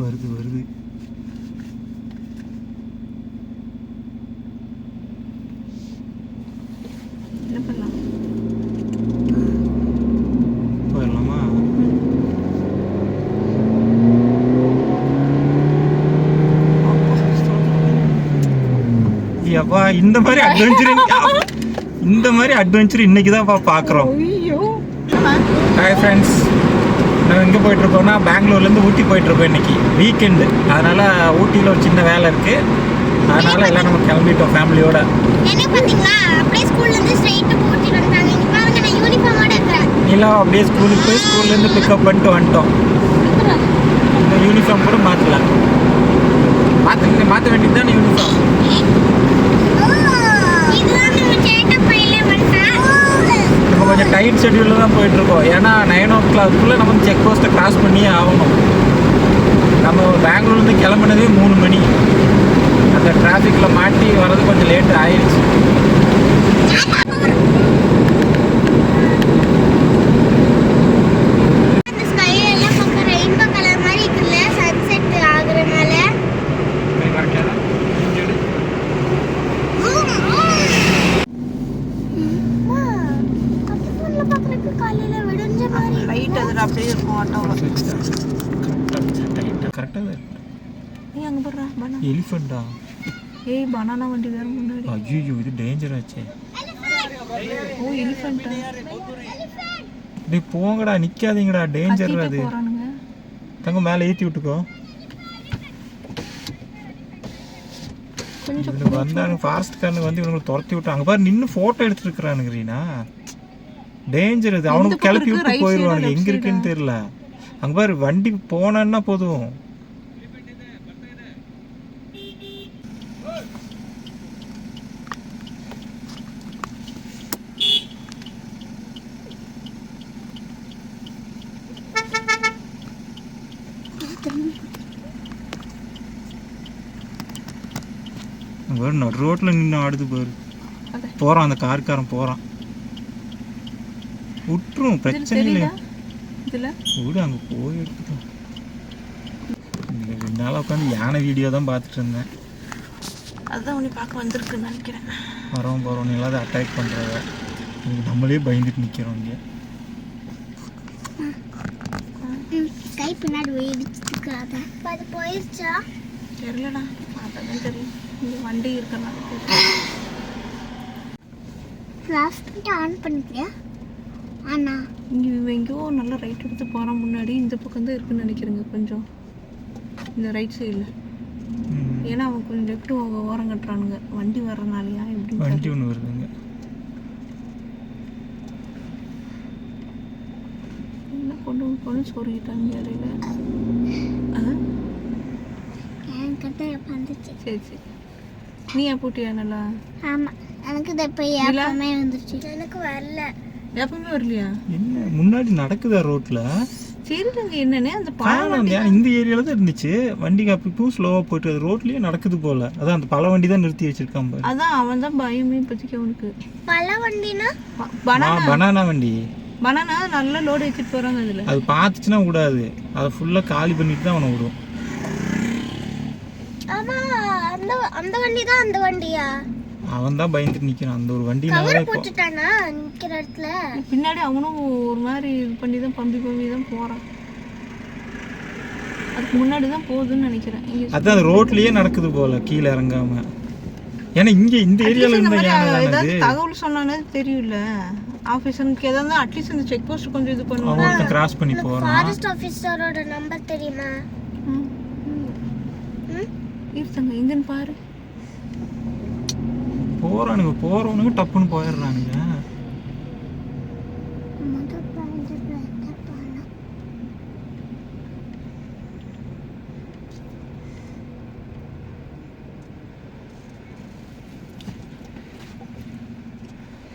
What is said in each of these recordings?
வருது வருது. என்ன பண்ணலாம்? போயிடலாமா? அப்பா இந்த மாதிரி அட்வென்ச்சர் இன்னைக்கு தான் பார்க்குறோம். ஹாய் ஃப்ரெண்ட்ஸ், நம்ம எங்கே போயிட்டுருக்கோம்னா பெங்களூர்லேருந்து ஊட்டி போயிட்டுருக்கோம். இன்றைக்கி வீக்கெண்டு, அதனால் ஊட்டியில் ஒரு சின்ன வேலை இருக்குது. அதனால் எல்லாம் நம்ம கிளம்பிட்டோம் ஃபேமிலியோட. நிலா அப்படியே ஸ்கூலுக்கு போய் ஸ்கூல்லேருந்து பிக்கப் பண்ணிட்டு வந்துட்டோம். இந்த யூனிஃபார்ம் கூட மாற்றலாம், மாற்ற வேண்டியது தான் யூனிஃபார்ம். நம்ம கொஞ்சம் டைட் ஷெட்யூலில் தான் போயிட்டுருக்கோம். ஏன்னா 9 o'clock நம்ம செக் போஸ்ட்டை கிராஸ் பண்ணியே ஆகணும். நம்ம பெங்களூர்லேருந்து கிளம்புனதே 3 மணி. அந்த டிராஃபிக்கில் மாட்டி வர்றது கொஞ்சம் லேட் ஆயிடுச்சு. அப்படியே இருக்கும் ஆட்டோவில். கரெக்டாக தான் இருக்கு. நீ அங்கே போடுறா பனானா. எலிஃபெண்டா? ஏய் பனானா வண்டி வேறு முன்னாடி. ஐயோ இது டேஞ்சர் ஆச்சே. ஓ எலிஃபெண்டா? டேய் போங்கடா, நிற்காதீங்கடா, டேஞ்சர் அது. தங்க மேலே ஏற்றி விட்டுக்கோ. கொஞ்சம் வந்தாங்க ஃபாரஸ்ட்காரனுக்கு வந்து இவங்களை துரத்தி விட்டாங்க. பாரு நின்று ஃபோட்டோ எடுத்துருக்குறானுங்க. ரீனா டேஞ்சர் அது. அவனுக்கு கிளப்பி விட்டு போயிடுவானுங்க. எங்கே இருக்குன்னு தெரியல. அங்கே பாரு வண்டி போனான்னா போதும். நடு ரோட்டில் நின்று ஆடுது பாரு. போகிறான் அந்த கார்காரன் போகிறான். விட்டுரும், பிரச்சனை இல்லை. விடு, அங்கே போய் எடுத்துக்கலாம். 2 நாளாக உட்காந்து யானை வீடியோ தான் பார்த்துட்டு இருந்தேன். அதுதான் உன்னை பார்க்க வந்திருக்குன்னு நினைக்கிறேன். வரோம் போகிறோம் எல்லாரும் அட்டாக் பண்ணுறத நம்மளே பயந்துட்டு நிற்கிறோம். இங்கே கை பின்னாடி போயிடுச்சுக்காத. அது போயிடுச்சா தெரியலடா, அதான் தெரியும். இங்கே வண்டி இருக்கிறனால ஆன் பண்ணிக்கலையா? ஆனா இங்கே எங்கேயோ நல்லா ரைட் எடுத்து போகிறான். முன்னாடி இந்த பக்கம் தான் இருக்குன்னு நினைக்கிறேங்க, கொஞ்சம் இந்த ரைட் சைடில். ஏன்னா அவன் கொஞ்சம் லெஃப்ட் ஓரம் கட்டுறானுங்க. வண்டி வர்றனாலையா எப்படி? வண்டி ஒன்று வருதுங்க. என்ன கொண்டு சொருகிட்டாங்க இடையில. சரி சரி, நீ போட்டியா நல்லா? ஆமாம், எனக்கு இது இப்போ எப்பவுமே வந்துருச்சு. எனக்கு வரல. எப்பவுமே வரலையா? என்ன முன்னாடி நடக்குதா ரோட்ல? சரிங்க, என்னன்னே அந்த பாலம் இந்த ஏரியால தான் இருந்துச்சு. வண்டி அப்பவும் ஸ்லோவாக போயிட்டு அது ரோட்லயே நடக்குது போல. அதான் அந்த பல வண்டி தான் நிறுத்தி வச்சிருக்கான் பாரு. அதான் அவன் தான் பயமே இப்போதைக்கு அவனுக்கு. பல வண்டினா பனானா வண்டி. பனானா நல்லா லோடு ஏற்றிட்டு போகிறாங்க. அதில் அது பார்த்துச்சுன்னா விடாது, அதை ஃபுல்லாக காலி பண்ணிட்டு தான் அவனை விடும். அந்த வண்டி தான். அந்த வண்டியா? அவன் தான் பயந்துட்டு நிற்கிறான். அந்த ஒரு வண்டி போட்டுட்டானா நிற்கிற இடத்துல. பின்னாடி அவனும் ஒரு மாதிரி இது பண்ணி தான் பம்பி தான் போகிறான். அதுக்கு முன்னாடி தான் போகுதுன்னு நினைக்கிறேன். அதான் அது ரோட்லேயே நடக்குது போல, கீழே இறங்காம. ஏன்னா இங்கே இந்த ஏரியாவில் இருந்தால் தகவல் சொன்னானே தெரியல. ஆஃபீஸருக்கு ஏதாவது அட்லீஸ்ட் இந்த செக் போஸ்ட் கொஞ்சம் இது பண்ணுவாங்க. அவன் கிராஸ் பண்ணி போகிறான். ஃபாரஸ்ட் ஆஃபீஸரோட நம்பர் தெரியுமா? இருத்தங்க எங்கன்னு பாரு. போறவனுங்க டப்புன்னு போயிடுறானுங்க.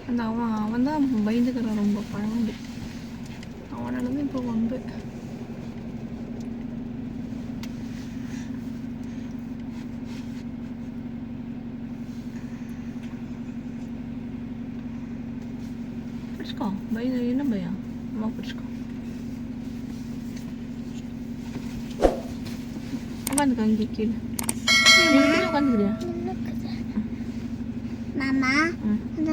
அந்த அவன் தான் பயந்துக்கிறான் ரொம்ப. பழவண்டி அவனால தான் இப்போ வம்பு. பிடிச்சிக்கோ, பயம் என்ன பயம்? அம்மா பிடிச்சிக்கோ. உட்காந்துக்க இங்கே கீழே உட்காந்துக்கிறியா? மாமா இந்த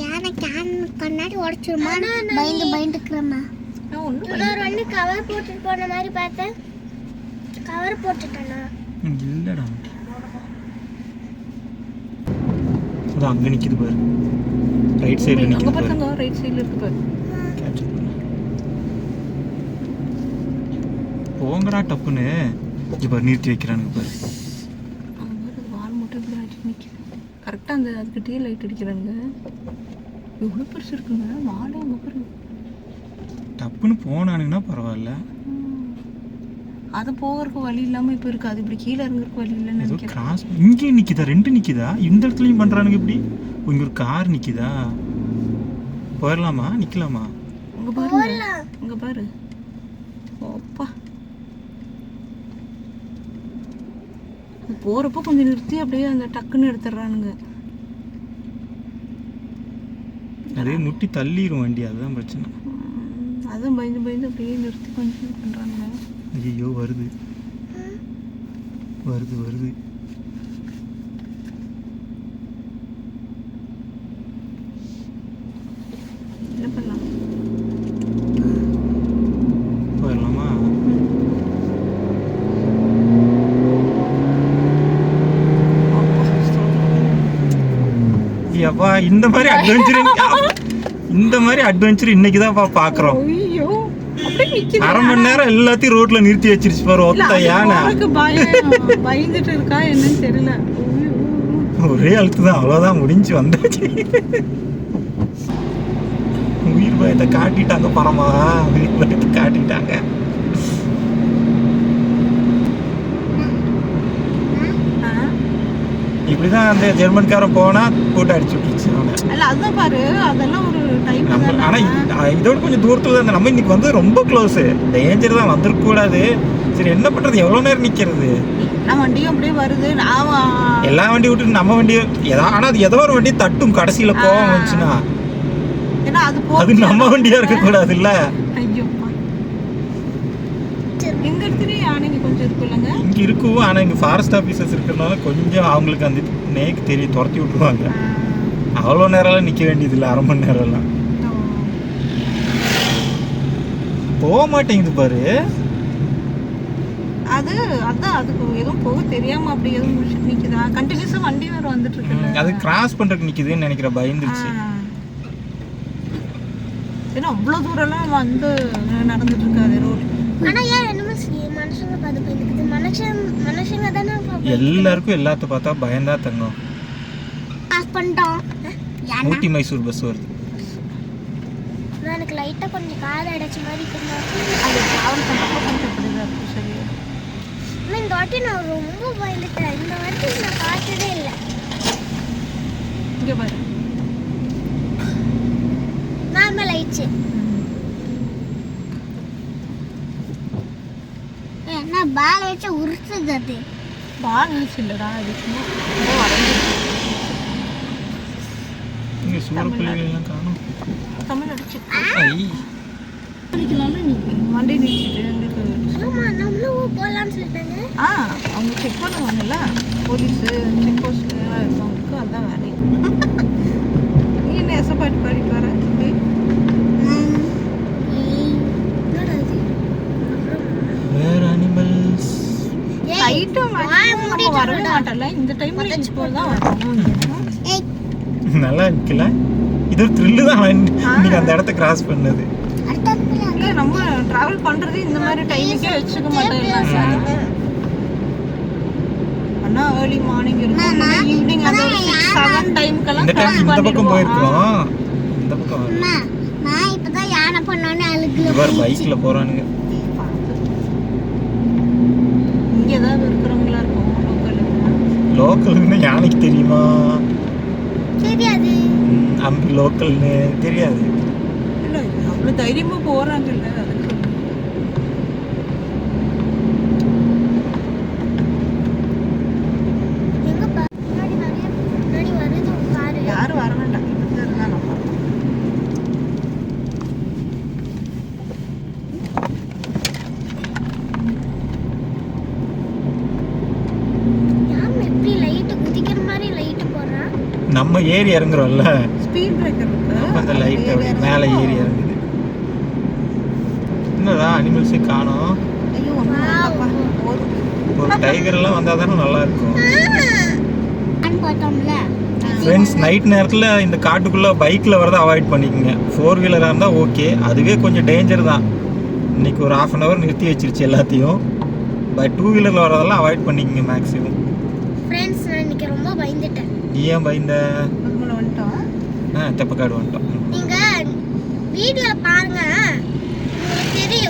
யானை கேன் கண்ணாடி உடைச்சிருமா? பயந்துக்கிறேம்மா. நான் ஒன்றும் இன்னொரு வண்டி கவர் போட்டுட்டு போன மாதிரி பார்த்தேன். கவர் போட்டுட்டேனா? இல்லடா, அது அங்க நிக்குது பாரு, ரைட் சைடுல அங்கே நிக்குது பாரு. பார்த்தாங்க ரைட் சைடில் இருக்கு பாரு. கேப்சர் பண்ணு. போங்கடா டப்புன்னு. இங்க பாரு நிறுத்தி வைக்கிறானுங்க பாரு. அவங்க பாரு வால் மட்டும் இப்படி அடிச்சு நிற்கிது. கரெக்டாக அந்த அதுக்கிட்டே லைட் அடிக்கிறாங்க. எவ்வளோ பெருசு இருக்குங்க வாழை. அங்கே பாருங்க, டப்புன்னு போனானுங்கன்னா பரவாயில்ல. அது போகிறதுக்கு வழி இல்லாமல் இப்போ இருக்குது. அது இப்படி கீழே இறங்குறதுக்கு வழி இல்லைன்னு ஏதோ நினைக்கிறேன். கிராஸ் இங்கே நிக்குதா, ரெண்டு நிக்குதா இந்த இடத்துலயும் பண்றானுங்க இப்படி. இங்க ஒரு கார் நிக்குதா, போயிடலாமா நிக்கலாமா? அங்கே பாருங்க, அங்கே பாரு. ஓப்பா, போகிறப்போ கொஞ்சம் நிறுத்தி அப்படியே அந்த டக்குன்னு எடுத்துடுறானுங்க. அதே முட்டி தள்ளிடும் வண்டி, அதுதான் பிரச்சனை. அதுவும் பயந்து பயந்து அப்படியே நிறுத்தி கொஞ்சம் இது பண்ணுறாங்க. ஐயோ வருது வருது வருது. என்ன பண்ணலாம்? போயிடலாமா? அப்பா இந்த மாதிரி அட்வென்ச்சர் இன்னைக்கு தான் பார்க்குறோம். ஐயோ, அப்படியே நிக்குது. அரை மணி நேரம் எல்லாத்தையும் ரோட்ல நிறுத்தி வச்சிருச்சு பாரு ஒத்த யானை. பயந்துட்டு இருக்கா என்னன்னு தெரியல. ஒரே அழுத்து தான், அவ்வளோதான் முடிஞ்சு வந்தாச்சு. உயிர் பயத்தை காட்டிட்டாங்க பரமா, உயிர் பயத்தை காட்டிட்டாங்க. இப்படிதான் அந்த ஜெர்மன்காரன் போனா போட்டு அடிச்சு விட்டுருச்சு அவனை. இல்ல அதான் பாரு, அதெல்லாம் ஒரு டைம். ஆனா இதோட கொஞ்சம் தூரத்துல தான் நம்ம இன்னைக்கு வந்து ரொம்ப க்ளோஸ். டேஞ்சர் தான், வந்திருக்க கூடாது. சரி என்ன பண்றது, எவ்வளவு நேரம் நிக்கிறது? நம்ம வண்டியும் அப்படியே வருது. எல்லா வண்டி விட்டு நம்ம வண்டி ஆனா அது ஏதோ ஒரு வண்டி தட்டும் கடைசியில கோவம் வந்துச்சுன்னா. ஏன்னா அது நம்ம வண்டியா இருக்க கூடாது இல்ல. ஐயோ, எங்க இடத்துல யானைங்க கொஞ்சம் இருக்கு இல்லைங்க? இங்க இருக்கும், ஆனா இங்க ஃபாரஸ்ட் ஆபீசர்ஸ் இருக்கிறதுனால கொஞ்சம் அவங்களுக்கு அந்த நேக்கு தெரியும், துரத்தி விட்டுருவாங்க. அவ்வளோ நேரம்லாம் நிக்க வேண்டியது இல்லை, அரை மணி நேரம்லாம் போக மாட்டேங்குது பாரு. அதான் அதுக்கு எதுவும் போக தெரியாம அப்படி எதுவும் முடிச்சுட்டு நிக்குதா? கண்டினியூஸா வண்டி வேற வந்துட்டு இருக்கு. அது கிராஸ் பண்றதுக்கு நிக்குதுன்னு நினைக்கிறேன், பயந்துருச்சு. ஏன்னா அவ்வளோ தூரம்லாம் வந்து நடந்துட்டு இருக்காது ரோடு. ஆனா ஏன் என்னமோ மனுஷங்க பார்த்து போயிருக்கு. மனுஷங்க தானே எல்லாருக்கும் எல்லாத்த பார்த்தா பயந்தா தங்கம். பாஸ் பண்ணிட்டோம். ஊட்டி மைசூர் பஸ் வருது. எனக்கு லைட்டா கொஞ்சம் கால் அடைச்ச மாதிரி இருக்குங்க. அது டிராவல் பண்ணுறப்போ கொஞ்சம் அப்படிதான் இருக்கும். சரியா இந்த வாட்டி நான் ரொம்ப பயந்துட்டேன். இந்த வாட்டி நான் பார்த்ததே இல்லை. இங்கே பாரு, நார்மல் ஆயிடுச்சு. என்ன பால் வச்சு உருட்டுது? அது பால் நீச்சு இல்லைடா, அது சும்மா இங்க சூர பிள்ளைகள் காணும். தமிழ் அடிச்சு ஐ அடிக்கலாம்னு நீ வண்டி நிறுத்திட்டு எங்களுக்கு நம்மளும் போகலான்னு சொல்லிட்டாங்க. அவங்க செக் பண்ணுவாங்கல்ல, போலீஸு செக் போஸ்ட் எல்லாம் இருக்கவங்களுக்கு அதுதான் வேலை. நீ என்ன எசப்பாட்டு பாடிட்டு வர? வேற அனிமல்ஸ் வரவே மாட்டல. இந்த டைம்ல இப்போதான் வரணும். நல்லா இருக்குல்ல, இது ஒரு த்ரில்லு தான். நீங்க அந்த இடத்த கிராஸ் பண்ணது இல்லை, நம்ம டிராவல் பண்றது இந்த மாதிரி டைமுக்கே வச்சுக்க மாட்டோம். அண்ணா ஏர்லி மார்னிங் இருக்கும், ஈவினிங் அந்த 6-7 டைம்க்கெல்லாம் இந்த டைம் இந்த பக்கம் போயிருக்கோம். இந்த பக்கம் நான் இப்பதான் யானை பண்ணோன்னு அழுகுல இவர் பைக்ல போறானுங்க. இங்க ஏதாவது இருக்கிறவங்களா இருக்கும் லோக்கல்னு யானைக்கு தெரியுமா? தெரியாது. அம்பி லோக்கல்னு தெரியாது. இல்லை, அவ்வளோ தைரியமாக போகிறாங்கல்ல, அதுக்கு எங்கப்பா முன்னாடி வருது ஒரு காரு. யாரும் வர வேண்டாம், இப்படி இருந்தால் நம்ம நம்ம ஏறி இறங்குறோம்ல, ஸ்பீட் பிரேக்கர் இருக்கு. அப்ப அந்த லைட் அப்படியே மேலே ஏறி இறங்குது. என்னடா அனிமல்ஸே காணோம். ஐயோ ஒன்றும் வேண்டாப்பா போதும். ஒரு டைகர் எல்லாம் வந்தா தானே நல்லா இருக்கும். பார்த்தோம்ல ஃப்ரெண்ட்ஸ், நைட் நேரத்தில் இந்த காட்டுக்குள்ளே பைக்கில் வரதை அவாய்ட் பண்ணிக்கோங்க. 4 வீலராக இருந்தால் ஓகே, அதுவே கொஞ்சம் டேஞ்சர் தான். இன்னைக்கு ஒரு 1/2 hour நிறுத்தி வச்சிருச்சு எல்லாத்தையும். பட் 2 வீலரில் வரதெல்லாம் அவாய்ட் பண்ணிக்கோங்க மேக்ஸிமம். ஃப்ரெண்ட்ஸ் நான் இன்னைக்கு ரொம்ப பயந்துட்டேன். நீ ஏன் பயந்த? நம்மள வந்துட்டோம். தெப்பக்காடு வந்துட்டோம். நீங்க வீடியோல பாருங்க, உங்களுக்கு தெரியும்.